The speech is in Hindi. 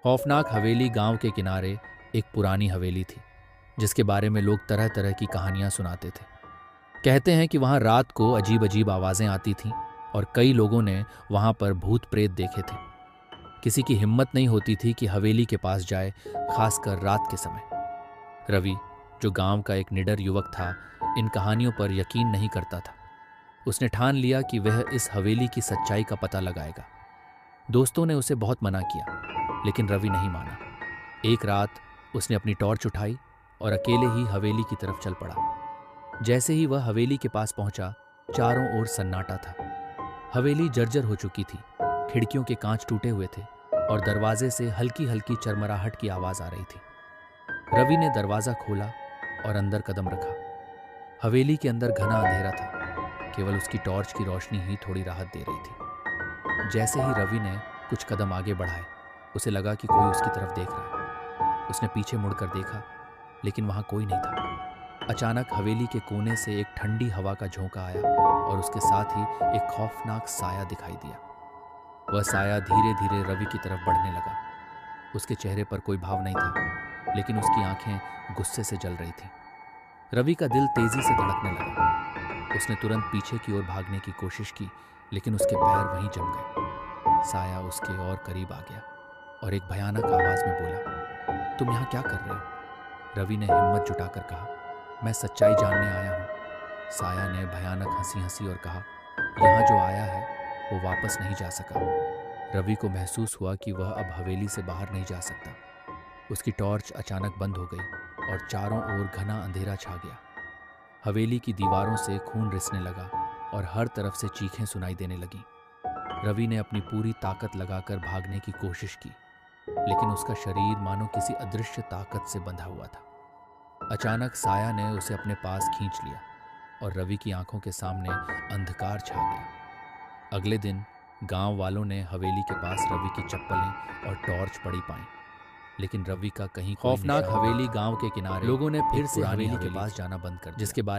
खौफनाक हवेली गांव के किनारे एक पुरानी हवेली थी, जिसके बारे में लोग तरह तरह की कहानियां सुनाते थे। कहते हैं कि वहां रात को अजीब अजीब आवाजें आती थीं और कई लोगों ने वहां पर भूत प्रेत देखे थे। किसी की हिम्मत नहीं होती थी कि हवेली के पास जाए, खासकर रात के समय। रवि, जो गांव का एक निडर युवक था, इन कहानियों पर यकीन नहीं करता था। उसने ठान लिया कि वह इस हवेली की सच्चाई का पता लगाएगा। दोस्तों ने उसे बहुत मना किया, लेकिन रवि नहीं माना। एक रात उसने अपनी टॉर्च उठाई और अकेले ही हवेली की तरफ चल पड़ा। जैसे ही वह हवेली के पास पहुंचा, चारों ओर सन्नाटा था। हवेली जर्जर हो चुकी थी, खिड़कियों के कांच टूटे हुए थे और दरवाजे से हल्की हल्की चरमराहट की आवाज आ रही थी। रवि ने दरवाजा खोला और अंदर कदम रखा। हवेली के अंदर घना अंधेरा था, केवल उसकी टॉर्च की रोशनी ही थोड़ी राहत दे रही थी। जैसे ही रवि ने कुछ कदम आगे बढ़ाए, उसे लगा कि कोई उसकी तरफ देख रहा है। उसने पीछे मुड़कर देखा, लेकिन वहां कोई नहीं था। अचानक हवेली के कोने से एक ठंडी हवा का झोंका आया और उसके साथ ही एक खौफनाक साया दिखाई दिया। वह साया धीरे धीरे रवि की तरफ बढ़ने लगा। उसके चेहरे पर कोई भाव नहीं था, लेकिन उसकी आंखें गुस्से से जल रही थीं। रवि का दिल तेजी से धड़कने लगा। उसने तुरंत पीछे की ओर भागने की कोशिश की, लेकिन उसके पैर वहीं जम गए। साया उसके और करीब आ गया और एक भयानक आवाज में बोला, तुम यहाँ क्या कर रहे हो? रवि ने हिम्मत जुटाकर कहा, मैं सच्चाई जानने आया हूँ। साया ने भयानक हंसी हंसी और कहा, यहाँ जो आया है वो वापस नहीं जा सका। रवि को महसूस हुआ कि वह अब हवेली से बाहर नहीं जा सकता। उसकी टॉर्च अचानक बंद हो गई और चारों ओर घना अंधेरा छा गया। हवेली की दीवारों से खून रिसने लगा और हर तरफ से चीखें सुनाई देने लगीं। रवि ने अपनी पूरी ताकत लगाकर भागने की कोशिश की, लेकिन उसका शरीर मानो किसी अदृश्य ताकत से बंधा हुआ था। अचानक साया ने उसे अपने पास खींच लिया और रवि की आंखों के सामने अंधकार छा गया। अगले दिन गांव वालों ने हवेली के पास रवि की चप्पलें और टॉर्च पड़ी पाई, लेकिन रवि का कहीं खौफनाक हवेली गांव के किनारे लोगों ने फिर से हवेली के पास जाना बंद कर दिया, जिसके बारे